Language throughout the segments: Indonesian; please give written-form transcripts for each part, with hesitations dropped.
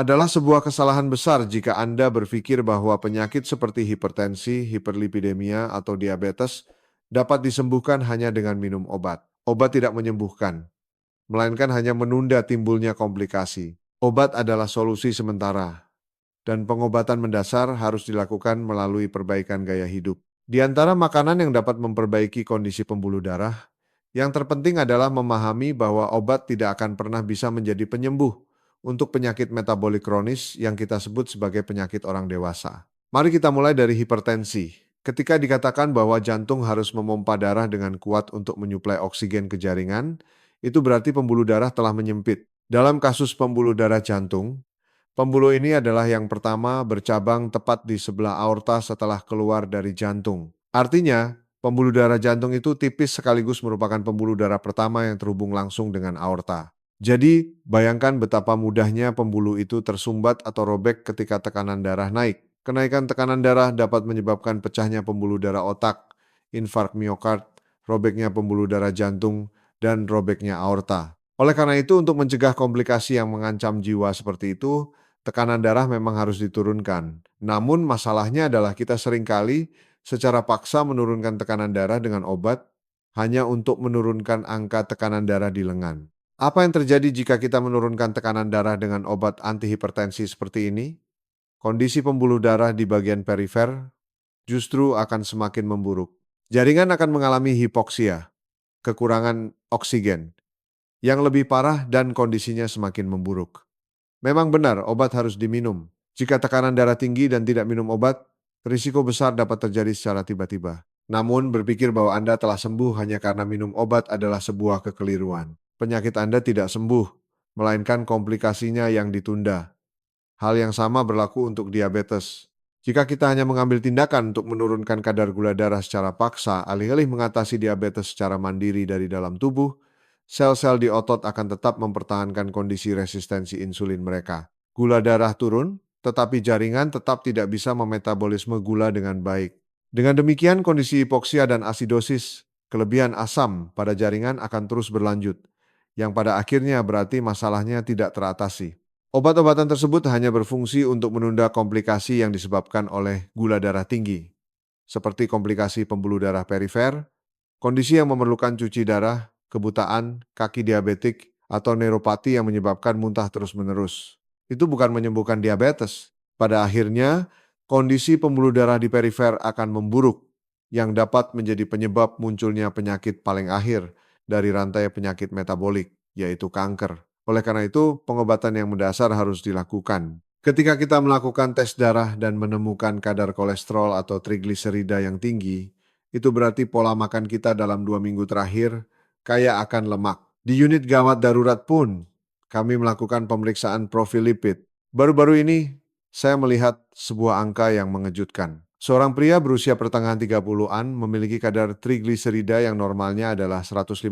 Adalah sebuah kesalahan besar jika Anda berpikir bahwa penyakit seperti hipertensi, hiperlipidemia, atau diabetes dapat disembuhkan hanya dengan minum obat. Obat tidak menyembuhkan, melainkan hanya menunda timbulnya komplikasi. Obat adalah solusi sementara, dan pengobatan mendasar harus dilakukan melalui perbaikan gaya hidup. Di antara makanan yang dapat memperbaiki kondisi pembuluh darah, yang terpenting adalah memahami bahwa obat tidak akan pernah bisa menjadi penyembuh untuk penyakit metabolik kronis yang kita sebut sebagai penyakit orang dewasa. Mari kita mulai dari hipertensi. Ketika dikatakan bahwa jantung harus memompa darah dengan kuat untuk menyuplai oksigen ke jaringan, itu berarti pembuluh darah telah menyempit. Dalam kasus pembuluh darah jantung, pembuluh ini adalah yang pertama bercabang tepat di sebelah aorta setelah keluar dari jantung. Artinya, pembuluh darah jantung itu tipis sekaligus merupakan pembuluh darah pertama yang terhubung langsung dengan aorta. Jadi, bayangkan betapa mudahnya pembuluh itu tersumbat atau robek ketika tekanan darah naik. Kenaikan tekanan darah dapat menyebabkan pecahnya pembuluh darah otak, infark miokard, robeknya pembuluh darah jantung, dan robeknya aorta. Oleh karena itu, untuk mencegah komplikasi yang mengancam jiwa seperti itu, tekanan darah memang harus diturunkan. Namun masalahnya adalah kita seringkali secara paksa menurunkan tekanan darah dengan obat hanya untuk menurunkan angka tekanan darah di lengan. Apa yang terjadi jika kita menurunkan tekanan darah dengan obat antihipertensi seperti ini? Kondisi pembuluh darah di bagian perifer justru akan semakin memburuk. Jaringan akan mengalami hipoksia, kekurangan oksigen, yang lebih parah dan kondisinya semakin memburuk. Memang benar, obat harus diminum. Jika tekanan darah tinggi dan tidak minum obat, risiko besar dapat terjadi secara tiba-tiba. Namun, berpikir bahwa Anda telah sembuh hanya karena minum obat adalah sebuah kekeliruan. Penyakit Anda tidak sembuh, melainkan komplikasinya yang ditunda. Hal yang sama berlaku untuk diabetes. Jika kita hanya mengambil tindakan untuk menurunkan kadar gula darah secara paksa, alih-alih mengatasi diabetes secara mandiri dari dalam tubuh, sel-sel di otot akan tetap mempertahankan kondisi resistensi insulin mereka. Gula darah turun, tetapi jaringan tetap tidak bisa memetabolisme gula dengan baik. Dengan demikian, kondisi hipoksia dan asidosis, kelebihan asam pada jaringan akan terus berlanjut, yang pada akhirnya berarti masalahnya tidak teratasi. Obat-obatan tersebut hanya berfungsi untuk menunda komplikasi yang disebabkan oleh gula darah tinggi, seperti komplikasi pembuluh darah perifer, kondisi yang memerlukan cuci darah, kebutaan, kaki diabetik, atau neuropati yang menyebabkan muntah terus-menerus. Itu bukan menyembuhkan diabetes. Pada akhirnya, kondisi pembuluh darah di perifer akan memburuk, yang dapat menjadi penyebab munculnya penyakit paling akhir dari rantai penyakit metabolik, yaitu kanker. Oleh karena itu, pengobatan yang mendasar harus dilakukan. Ketika kita melakukan tes darah dan menemukan kadar kolesterol atau trigliserida yang tinggi, itu berarti pola makan kita dalam 2 minggu terakhir kaya akan lemak. Di unit gawat darurat pun, kami melakukan pemeriksaan profil lipid. Baru-baru ini, saya melihat sebuah angka yang mengejutkan. Seorang pria berusia pertengahan 30-an memiliki kadar trigliserida yang normalnya adalah 150,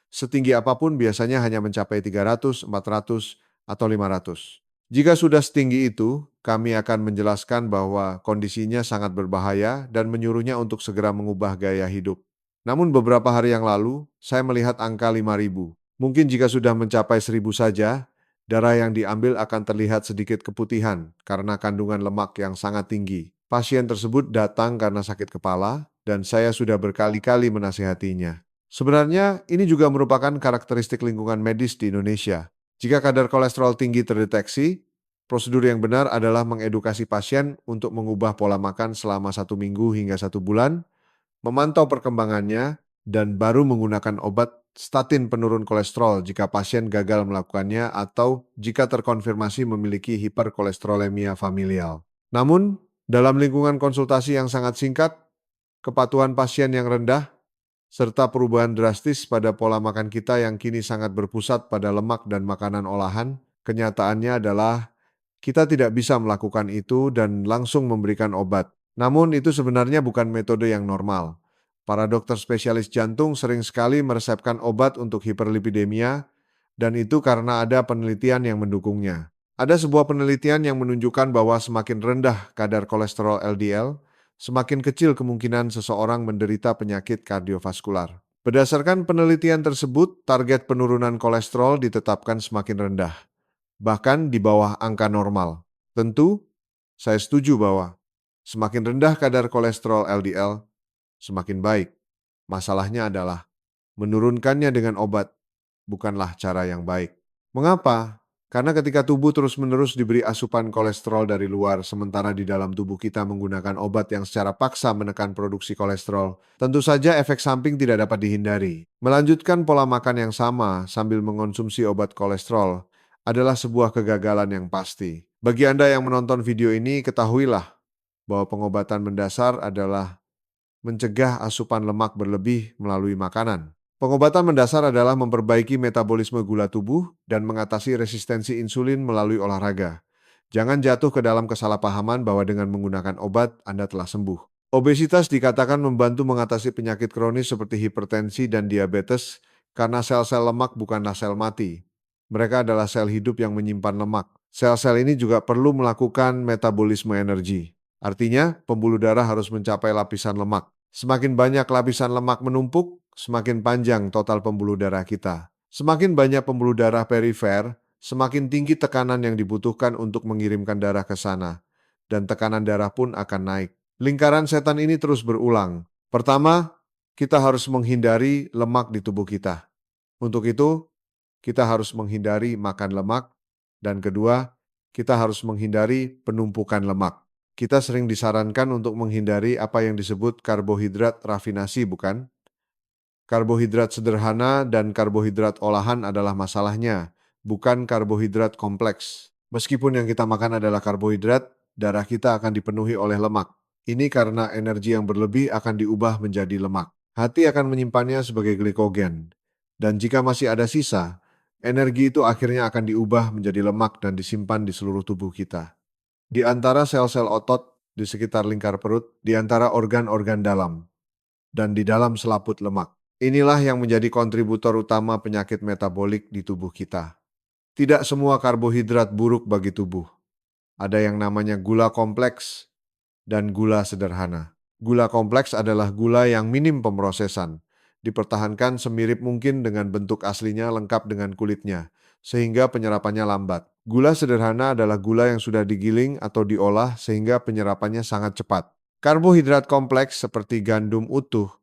setinggi apapun biasanya hanya mencapai 300, 400, atau 500. Jika sudah setinggi itu, kami akan menjelaskan bahwa kondisinya sangat berbahaya dan menyuruhnya untuk segera mengubah gaya hidup. Namun beberapa hari yang lalu, saya melihat angka 5.000. Mungkin jika sudah mencapai 1.000 saja, darah yang diambil akan terlihat sedikit keputihan karena kandungan lemak yang sangat tinggi. Pasien tersebut datang karena sakit kepala, dan saya sudah berkali-kali menasihatinya. Sebenarnya, ini juga merupakan karakteristik lingkungan medis di Indonesia. Jika kadar kolesterol tinggi terdeteksi, prosedur yang benar adalah mengedukasi pasien untuk mengubah pola makan selama 1 minggu hingga 1 bulan, memantau perkembangannya, dan baru menggunakan obat statin penurun kolesterol jika pasien gagal melakukannya atau jika terkonfirmasi memiliki hiperkolesterolemia familial. Namun, dalam lingkungan konsultasi yang sangat singkat, kepatuhan pasien yang rendah, serta perubahan drastis pada pola makan kita yang kini sangat berpusat pada lemak dan makanan olahan, kenyataannya adalah kita tidak bisa melakukan itu dan langsung memberikan obat. Namun itu sebenarnya bukan metode yang normal. Para dokter spesialis jantung sering sekali meresepkan obat untuk hiperlipidemia, dan itu karena ada penelitian yang mendukungnya. Ada sebuah penelitian yang menunjukkan bahwa semakin rendah kadar kolesterol LDL, semakin kecil kemungkinan seseorang menderita penyakit kardiovaskular. Berdasarkan penelitian tersebut, target penurunan kolesterol ditetapkan semakin rendah. bahkan di bawah angka normal. Tentu, saya setuju bahwa semakin rendah kadar kolesterol LDL, semakin baik. Masalahnya adalah menurunkannya dengan obat bukanlah cara yang baik. Mengapa? Karena ketika tubuh terus-menerus diberi asupan kolesterol dari luar, sementara di dalam tubuh kita menggunakan obat yang secara paksa menekan produksi kolesterol, tentu saja efek samping tidak dapat dihindari. Melanjutkan pola makan yang sama sambil mengonsumsi obat kolesterol adalah sebuah kegagalan yang pasti. Bagi Anda yang menonton video ini, ketahuilah bahwa pengobatan mendasar adalah mencegah asupan lemak berlebih melalui makanan. Pengobatan mendasar adalah memperbaiki metabolisme gula tubuh dan mengatasi resistensi insulin melalui olahraga. Jangan jatuh ke dalam kesalahpahaman bahwa dengan menggunakan obat Anda telah sembuh. Obesitas dikatakan membantu mengatasi penyakit kronis seperti hipertensi dan diabetes karena sel-sel lemak bukanlah sel mati. Mereka adalah sel hidup yang menyimpan lemak. Sel-sel ini juga perlu melakukan metabolisme energi. Artinya, pembuluh darah harus mencapai lapisan lemak. Semakin banyak lapisan lemak menumpuk, semakin panjang total pembuluh darah kita. Semakin banyak pembuluh darah perifer, semakin tinggi tekanan yang dibutuhkan untuk mengirimkan darah ke sana. Dan tekanan darah pun akan naik. Lingkaran setan ini terus berulang. Pertama, kita harus menghindari lemak di tubuh kita. Untuk itu, kita harus menghindari makan lemak. Dan kedua, kita harus menghindari penumpukan lemak. Kita sering disarankan untuk menghindari apa yang disebut karbohidrat rafinasi, bukan? Karbohidrat sederhana dan karbohidrat olahan adalah masalahnya, bukan karbohidrat kompleks. Meskipun yang kita makan adalah karbohidrat, darah kita akan dipenuhi oleh lemak. Ini karena energi yang berlebih akan diubah menjadi lemak. Hati akan menyimpannya sebagai glikogen. Dan jika masih ada sisa, energi itu akhirnya akan diubah menjadi lemak dan disimpan di seluruh tubuh kita. Di antara sel-sel otot, di sekitar lingkar perut, di antara organ-organ dalam, dan di dalam selaput lemak. Inilah yang menjadi kontributor utama penyakit metabolik di tubuh kita. Tidak semua karbohidrat buruk bagi tubuh. Ada yang namanya gula kompleks dan gula sederhana. Gula kompleks adalah gula yang minim pemrosesan, dipertahankan semirip mungkin dengan bentuk aslinya lengkap dengan kulitnya, sehingga penyerapannya lambat. Gula sederhana adalah gula yang sudah digiling atau diolah sehingga penyerapannya sangat cepat. Karbohidrat kompleks seperti gandum utuh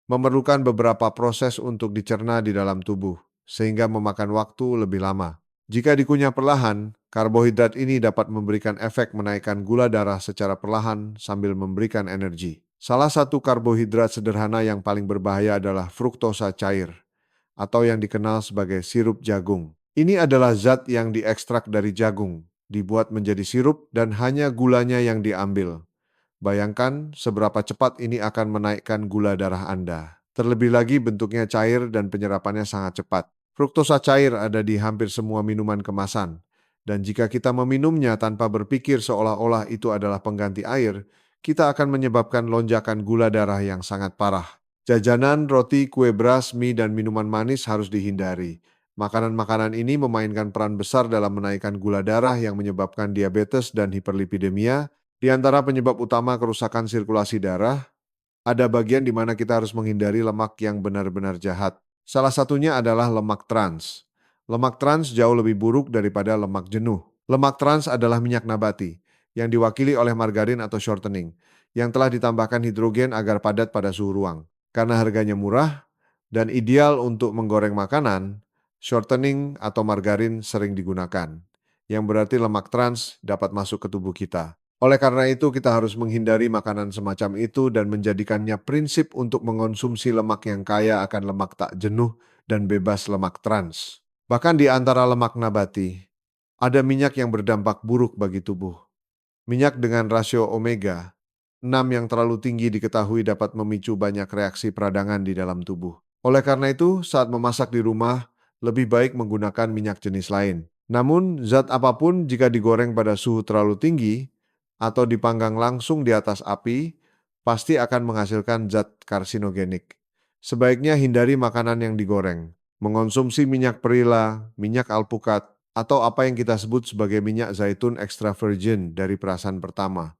memerlukan beberapa proses untuk dicerna di dalam tubuh, sehingga memakan waktu lebih lama. Jika dikunyah perlahan, karbohidrat ini dapat memberikan efek menaikkan gula darah secara perlahan sambil memberikan energi. Salah satu karbohidrat sederhana yang paling berbahaya adalah fruktosa cair, atau yang dikenal sebagai sirup jagung. Ini adalah zat yang diekstrak dari jagung, dibuat menjadi sirup dan hanya gulanya yang diambil. Bayangkan seberapa cepat ini akan menaikkan gula darah Anda. Terlebih lagi bentuknya cair dan penyerapannya sangat cepat. Fruktosa cair ada di hampir semua minuman kemasan. Dan jika kita meminumnya tanpa berpikir seolah-olah itu adalah pengganti air, kita akan menyebabkan lonjakan gula darah yang sangat parah. Jajanan, roti, kue beras, mie, dan minuman manis harus dihindari. Makanan-makanan ini memainkan peran besar dalam menaikkan gula darah yang menyebabkan diabetes dan hiperlipidemia. Di antara penyebab utama kerusakan sirkulasi darah, ada bagian di mana kita harus menghindari lemak yang benar-benar jahat. Salah satunya adalah lemak trans. Lemak trans jauh lebih buruk daripada lemak jenuh. Lemak trans adalah minyak nabati, yang diwakili oleh margarin atau shortening, yang telah ditambahkan hidrogen agar padat pada suhu ruang. Karena harganya murah dan ideal untuk menggoreng makanan, shortening atau margarin sering digunakan, yang berarti lemak trans dapat masuk ke tubuh kita. Oleh karena itu, kita harus menghindari makanan semacam itu dan menjadikannya prinsip untuk mengonsumsi lemak yang kaya akan lemak tak jenuh dan bebas lemak trans. Bahkan di antara lemak nabati, ada minyak yang berdampak buruk bagi tubuh. Minyak dengan rasio omega 6 yang terlalu tinggi diketahui dapat memicu banyak reaksi peradangan di dalam tubuh. Oleh karena itu, saat memasak di rumah, lebih baik menggunakan minyak jenis lain. Namun, zat apapun jika digoreng pada suhu terlalu tinggi, atau dipanggang langsung di atas api, pasti akan menghasilkan zat karsinogenik. Sebaiknya hindari makanan yang digoreng. Mengonsumsi minyak perila, minyak alpukat, atau apa yang kita sebut sebagai minyak zaitun extra virgin dari perasan pertama,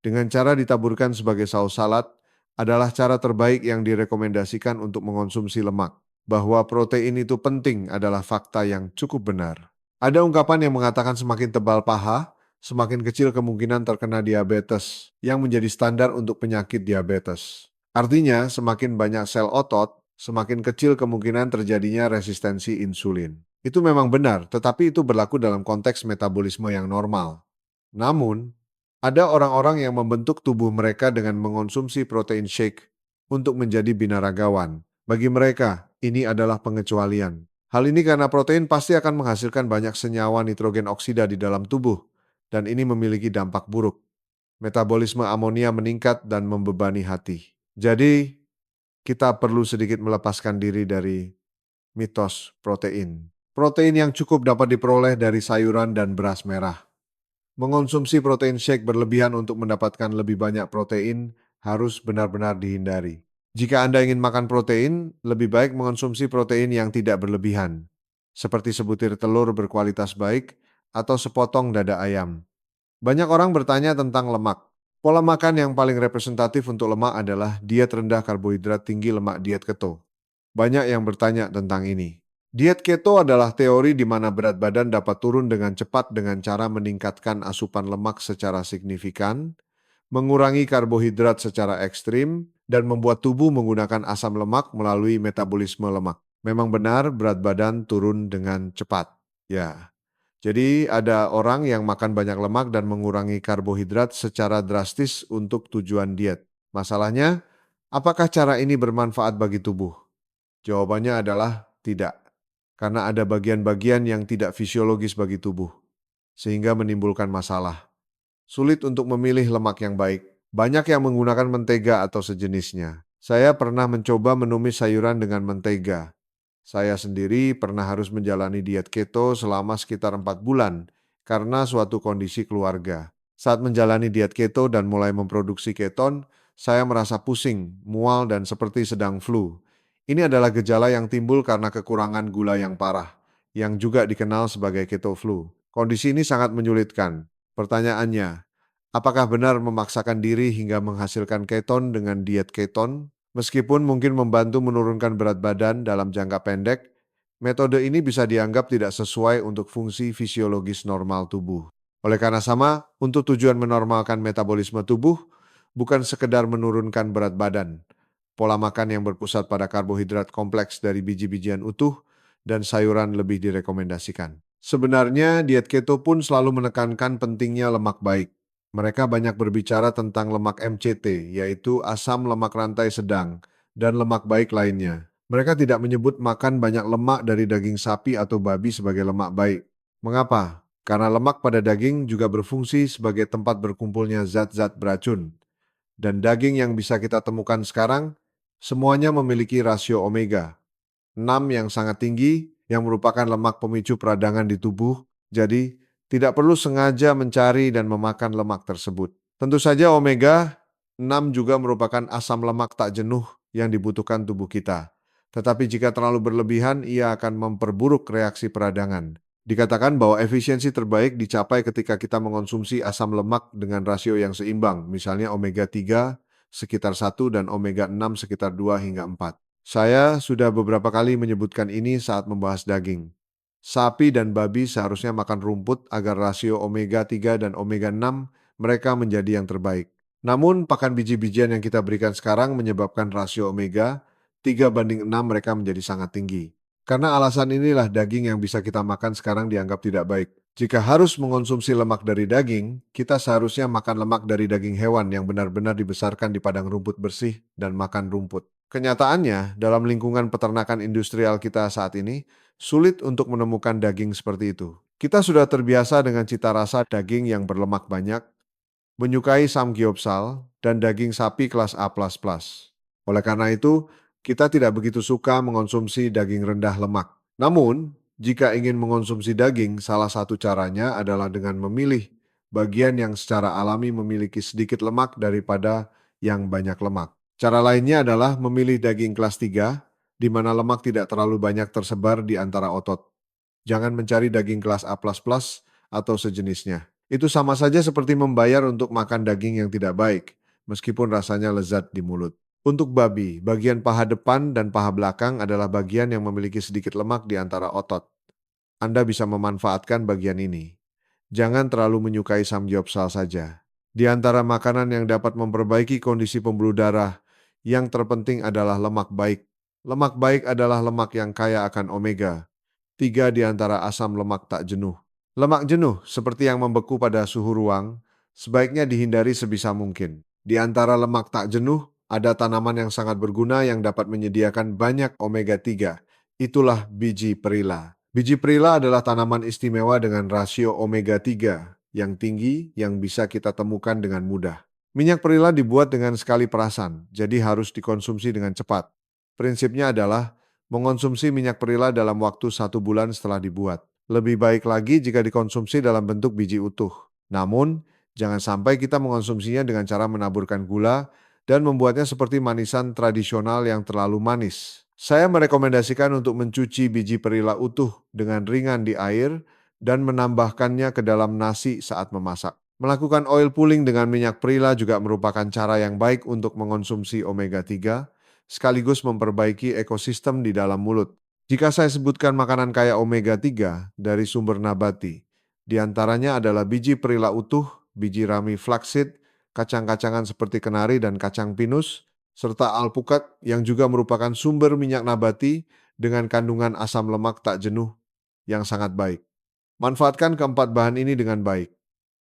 dengan cara ditaburkan sebagai saus salad, adalah cara terbaik yang direkomendasikan untuk mengonsumsi lemak. Bahwa protein itu penting adalah fakta yang cukup benar. Ada ungkapan yang mengatakan semakin tebal paha, semakin kecil kemungkinan terkena diabetes, yang menjadi standar untuk penyakit diabetes. Artinya, semakin banyak sel otot, semakin kecil kemungkinan terjadinya resistensi insulin. Itu memang benar, tetapi itu berlaku dalam konteks metabolisme yang normal. Namun, ada orang-orang yang membentuk tubuh mereka dengan mengonsumsi protein shake untuk menjadi binaragawan. Bagi mereka, ini adalah pengecualian. Hal ini karena protein pasti akan menghasilkan banyak senyawa nitrogen oksida di dalam tubuh, dan ini memiliki dampak buruk. Metabolisme amonia meningkat dan membebani hati. Jadi, kita perlu sedikit melepaskan diri dari mitos protein. Protein yang cukup dapat diperoleh dari sayuran dan beras merah. Mengonsumsi protein shake berlebihan untuk mendapatkan lebih banyak protein harus benar-benar dihindari. Jika Anda ingin makan protein, lebih baik mengonsumsi protein yang tidak berlebihan, seperti sebutir telur berkualitas baik atau sepotong dada ayam. Banyak orang bertanya tentang lemak. Pola makan yang paling representatif untuk lemak adalah diet rendah karbohidrat tinggi lemak diet keto. Banyak yang bertanya tentang ini. Diet keto adalah teori di mana berat badan dapat turun dengan cepat dengan cara meningkatkan asupan lemak secara signifikan, mengurangi karbohidrat secara ekstrim, dan membuat tubuh menggunakan asam lemak melalui metabolisme lemak. Memang benar berat badan turun dengan cepat. Ya, jadi ada orang yang makan banyak lemak dan mengurangi karbohidrat secara drastis untuk tujuan diet. Masalahnya, apakah cara ini bermanfaat bagi tubuh? Jawabannya adalah tidak, karena ada bagian-bagian yang tidak fisiologis bagi tubuh, sehingga menimbulkan masalah. Sulit untuk memilih lemak yang baik. Banyak yang menggunakan mentega atau sejenisnya. Saya pernah mencoba menumis sayuran dengan mentega. Saya sendiri pernah harus menjalani diet keto selama sekitar 4 bulan karena suatu kondisi keluarga. Saat menjalani diet keto dan mulai memproduksi keton, saya merasa pusing, mual, dan seperti sedang flu. Ini adalah gejala yang timbul karena kekurangan gula yang parah, yang juga dikenal sebagai keto flu. Kondisi ini sangat menyulitkan. Pertanyaannya, apakah benar memaksakan diri hingga menghasilkan keton dengan diet keton? Meskipun mungkin membantu menurunkan berat badan dalam jangka pendek, metode ini bisa dianggap tidak sesuai untuk fungsi fisiologis normal tubuh. Oleh karena sama, untuk tujuan menormalkan metabolisme tubuh, bukan sekedar menurunkan berat badan. Pola makan yang berpusat pada karbohidrat kompleks dari biji-bijian utuh dan sayuran lebih direkomendasikan. Sebenarnya, diet keto pun selalu menekankan pentingnya lemak baik. Mereka banyak berbicara tentang lemak MCT, yaitu asam lemak rantai sedang, dan lemak baik lainnya. Mereka tidak menyebut makan banyak lemak dari daging sapi atau babi sebagai lemak baik. Mengapa? Karena lemak pada daging juga berfungsi sebagai tempat berkumpulnya zat-zat beracun. Dan daging yang bisa kita temukan sekarang, semuanya memiliki rasio omega 6 yang sangat tinggi, yang merupakan lemak pemicu peradangan di tubuh, jadi tidak perlu sengaja mencari dan memakan lemak tersebut. Tentu saja omega 6 juga merupakan asam lemak tak jenuh yang dibutuhkan tubuh kita. Tetapi jika terlalu berlebihan, ia akan memperburuk reaksi peradangan. Dikatakan bahwa efisiensi terbaik dicapai ketika kita mengonsumsi asam lemak dengan rasio yang seimbang, misalnya omega 3 sekitar 1 dan omega 6 sekitar 2 hingga 4. Saya sudah beberapa kali menyebutkan ini saat membahas daging. Sapi dan babi seharusnya makan rumput agar rasio omega 3 dan omega 6 mereka menjadi yang terbaik. Namun, pakan biji-bijian yang kita berikan sekarang menyebabkan rasio omega 3:6 mereka menjadi sangat tinggi. Karena alasan inilah daging yang bisa kita makan sekarang dianggap tidak baik. Jika harus mengonsumsi lemak dari daging, kita seharusnya makan lemak dari daging hewan yang benar-benar dibesarkan di padang rumput bersih dan makan rumput. Kenyataannya, dalam lingkungan peternakan industrial kita saat ini, sulit untuk menemukan daging seperti itu. Kita sudah terbiasa dengan cita rasa daging yang berlemak banyak, menyukai samgyeopsal, dan daging sapi kelas A++. Oleh karena itu, kita tidak begitu suka mengonsumsi daging rendah lemak. Namun, jika ingin mengonsumsi daging, salah satu caranya adalah dengan memilih bagian yang secara alami memiliki sedikit lemak daripada yang banyak lemak. Cara lainnya adalah memilih daging kelas 3, di mana lemak tidak terlalu banyak tersebar di antara otot. Jangan mencari daging kelas A++ atau sejenisnya. Itu sama saja seperti membayar untuk makan daging yang tidak baik, meskipun rasanya lezat di mulut. Untuk babi, bagian paha depan dan paha belakang adalah bagian yang memiliki sedikit lemak di antara otot. Anda bisa memanfaatkan bagian ini. Jangan terlalu menyukai samgyeopsal saja. Di antara makanan yang dapat memperbaiki kondisi pembuluh darah, yang terpenting adalah lemak baik. Lemak baik adalah lemak yang kaya akan omega, 3 di antara asam lemak tak jenuh. Lemak jenuh, seperti yang membeku pada suhu ruang, sebaiknya dihindari sebisa mungkin. Di antara lemak tak jenuh, ada tanaman yang sangat berguna yang dapat menyediakan banyak omega 3. Itulah biji perila. Biji perila adalah tanaman istimewa dengan rasio omega 3 yang tinggi yang bisa kita temukan dengan mudah. Minyak perila dibuat dengan sekali perasan, jadi harus dikonsumsi dengan cepat. Prinsipnya adalah mengonsumsi minyak perila dalam waktu 1 bulan setelah dibuat. Lebih baik lagi jika dikonsumsi dalam bentuk biji utuh. Namun, jangan sampai kita mengonsumsinya dengan cara menaburkan gula dan membuatnya seperti manisan tradisional yang terlalu manis. Saya merekomendasikan untuk mencuci biji perila utuh dengan ringan di air dan menambahkannya ke dalam nasi saat memasak. Melakukan oil pulling dengan minyak perila juga merupakan cara yang baik untuk mengonsumsi omega 3 sekaligus memperbaiki ekosistem di dalam mulut. Jika saya sebutkan makanan kaya omega 3 dari sumber nabati, di antaranya adalah biji perila utuh, biji rami flaxseed, kacang-kacangan seperti kenari dan kacang pinus, serta alpukat yang juga merupakan sumber minyak nabati dengan kandungan asam lemak tak jenuh yang sangat baik. Manfaatkan keempat bahan ini dengan baik.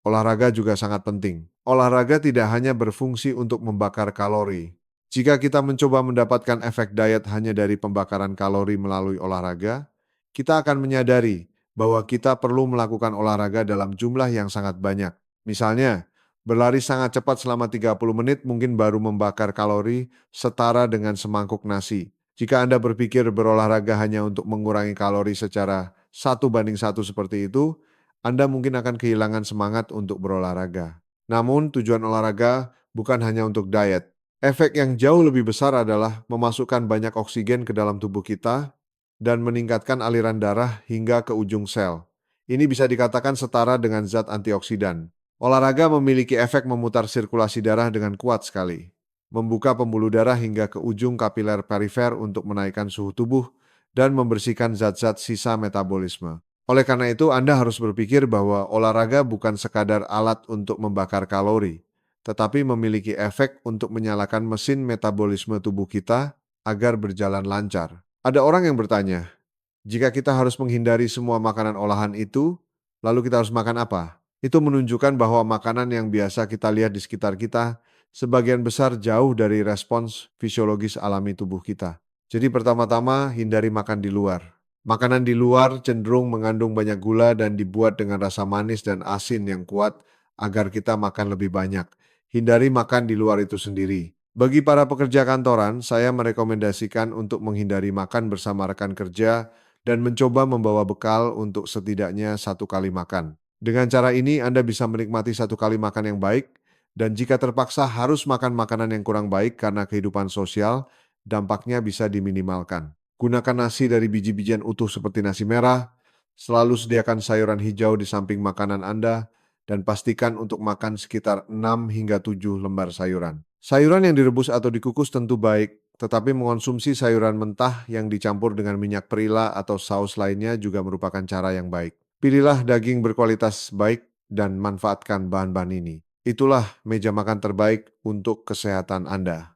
Olahraga juga sangat penting. Olahraga tidak hanya berfungsi untuk membakar kalori. Jika kita mencoba mendapatkan efek diet hanya dari pembakaran kalori melalui olahraga, kita akan menyadari bahwa kita perlu melakukan olahraga dalam jumlah yang sangat banyak. Misalnya, berlari sangat cepat selama 30 menit mungkin baru membakar kalori setara dengan semangkuk nasi. Jika Anda berpikir berolahraga hanya untuk mengurangi kalori secara 1:1 seperti itu, Anda mungkin akan kehilangan semangat untuk berolahraga. Namun, tujuan olahraga bukan hanya untuk diet. Efek yang jauh lebih besar adalah memasukkan banyak oksigen ke dalam tubuh kita dan meningkatkan aliran darah hingga ke ujung sel. Ini bisa dikatakan setara dengan zat antioksidan. Olahraga memiliki efek memutar sirkulasi darah dengan kuat sekali, membuka pembuluh darah hingga ke ujung kapiler perifer untuk menaikkan suhu tubuh dan membersihkan zat-zat sisa metabolisme. Oleh karena itu, Anda harus berpikir bahwa olahraga bukan sekadar alat untuk membakar kalori, tetapi memiliki efek untuk menyalakan mesin metabolisme tubuh kita agar berjalan lancar. Ada orang yang bertanya, jika kita harus menghindari semua makanan olahan itu, lalu kita harus makan apa? Itu menunjukkan bahwa makanan yang biasa kita lihat di sekitar kita, sebagian besar jauh dari respons fisiologis alami tubuh kita. Jadi pertama-tama, hindari makan di luar. Makanan di luar cenderung mengandung banyak gula dan dibuat dengan rasa manis dan asin yang kuat agar kita makan lebih banyak. Hindari makan di luar itu sendiri. Bagi para pekerja kantoran, saya merekomendasikan untuk menghindari makan bersama rekan kerja dan mencoba membawa bekal untuk setidaknya 1 kali makan. Dengan cara ini, Anda bisa menikmati 1 kali makan yang baik, dan jika terpaksa harus makan makanan yang kurang baik karena kehidupan sosial, dampaknya bisa diminimalkan. Gunakan nasi dari biji-bijian utuh seperti nasi merah, selalu sediakan sayuran hijau di samping makanan Anda, dan pastikan untuk makan sekitar 6 hingga 7 lembar sayuran. Sayuran yang direbus atau dikukus tentu baik, tetapi mengonsumsi sayuran mentah yang dicampur dengan minyak perila atau saus lainnya juga merupakan cara yang baik. Pilihlah daging berkualitas baik dan manfaatkan bahan-bahan ini. Itulah meja makan terbaik untuk kesehatan Anda.